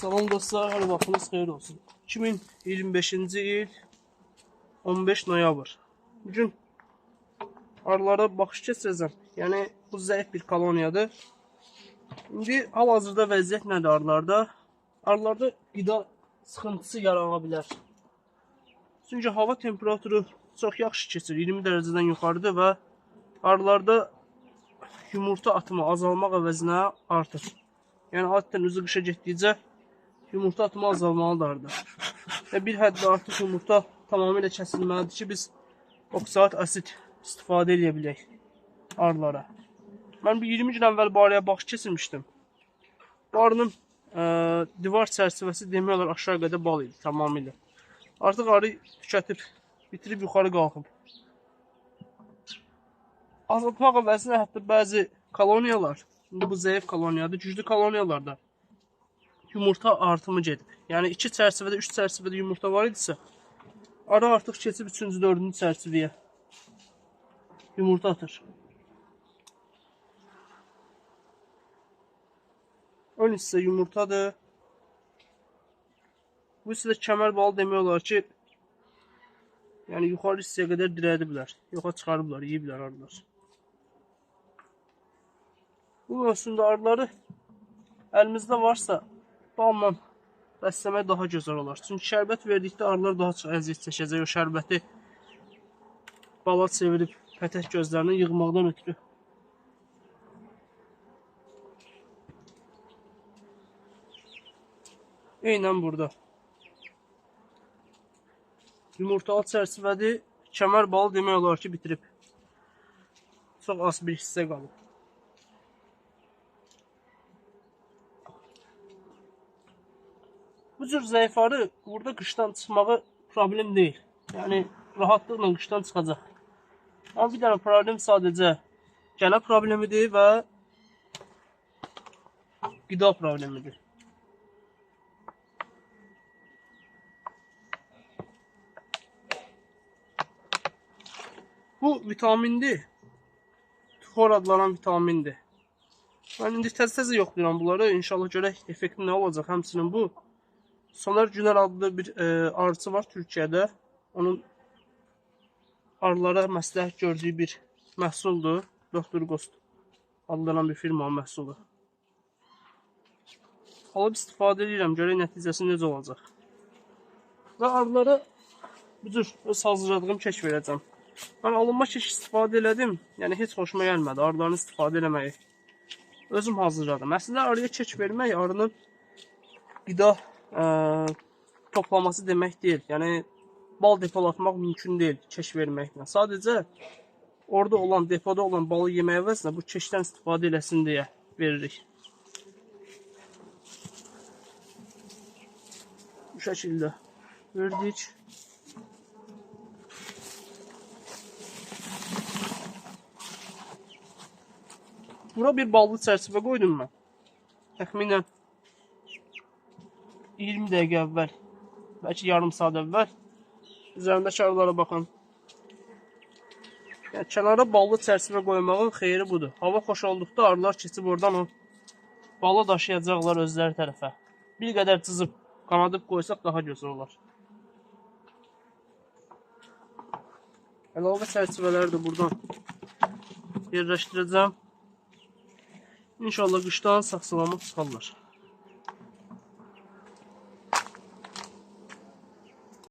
Salam dostlar, hər vaxtınız xeyir olsun. 2025-ci il 15 noyabr. Bugün arılara baxış keçirəcəm. Yəni bu zəif bir koloniyadır. İndi hal-hazırda vəziyyət nədir arılarda? Arılarda qida sıxıntısı yarana bilər. Çünki hava temperaturu çox yaxşı keçir, 20 dərəcədən yuxarıdır və arılarda yumurta atımı azalmaq əvəzinə artır. Yəni adətən üzü qışa getdikcə yumurta atımı azalmalıdır. Və bir həddə artıq yumurta tamamilə kəsilməlidir ki, biz oksalt asid istifadə edə bilək arılara. Mən bir 20 gün əvvəl bu arıya baxış keçirmişdim. Bu arının divar çərçivəsi demək olar aşağı qədər bal idi tamamilə. Artıq arı tükətib, bitirib yuxarı qalxıb. Azaltmaq əvəzinə hətta bəzi koloniyalar, indi bu zəif koloniyadır, güclü koloniyalarda yumurta artımı gedib. Yəni 2 çərçivədə, 3 çərçivədə yumurta var idisə, arı artıq keçib 3-cü, 4-cü çərçivəyə yumurta atır. Ön hissə yumurtadır. Bu hissədə kəmər balı demək olar ki, yəni yuxarı hissəyə qədər dirədiblər, yoxa çıxarıblar, yeyiblər arılar. Bu mövsümdə arıları əlimizdə varsa, balla bəsləmək daha gözəl olar. Çünki şərbət verdikdə arılar daha çox əziyyət çəkəcək. O şərbəti bala çevirib pətək gözlərini yığmaqdan ötürü. Eynən burada. Yumurtalı çərçivədir. Kəmər balı demək olar ki, bitirib. Çox az bir hissə qalıb. Bu cür zəif arı burada qışdan çıxmağı problem deyil. Yəni rahatlıqla qışdan çıxacaq. Amma bir dənə problem sadəcə gələ problemidir və qida problemidir. Bu vitamindir. Tuxor adlanan vitamindir. Mən indi təzə-təzə yoxlayıram bunları. İnşallah görək effekti nə olacaq. Həmçinin bu Soner Güner adlı bir arıcı var Türkiyədə. Onun arılara məsləhət gördüyü bir məhsuldur. Doktor Ghost adlanan bir firmanın məhsulu. Alıb istifadə edirəm. Görək nəticəsi necə olacaq. Və arılara bu cür öz hazırladığım kek verəcəm. Mən alınma kek istifadə elədim. Yəni heç xoşuma gəlmədi. Arıların istifadə eləməyi. Özüm hazırladım. Əslində arıya kek vermək arının qida toplaması demək deyil. Yəni bal depolatmaq mümkün deyil kek verməklə. Sadəcə orada olan, depoda olan balı yemək əvəzinə bu kekdən istifadə eləsin deyə veririk. Bu şəkildə verdik. Bura bir ballı çərçivə qoydum mən. Təxminən 20 dəqiqə əvvəl, bəlkə yarım saat əvvəl. Üzərindəki arılara baxın. Yəni, kənara ballı çərçivə qoymağın xeyri budur. Hava xoş olduqda arılar keçib oradan o balı daşıyacaqlar özləri tərəfə. Bir qədər cızıb, qanadıb qoysaq daha gözəl olar. Əlavə çərçivələri də buradan yerləşdirəcəm. İnşallah qışdan sağ-salamat çıxarlar.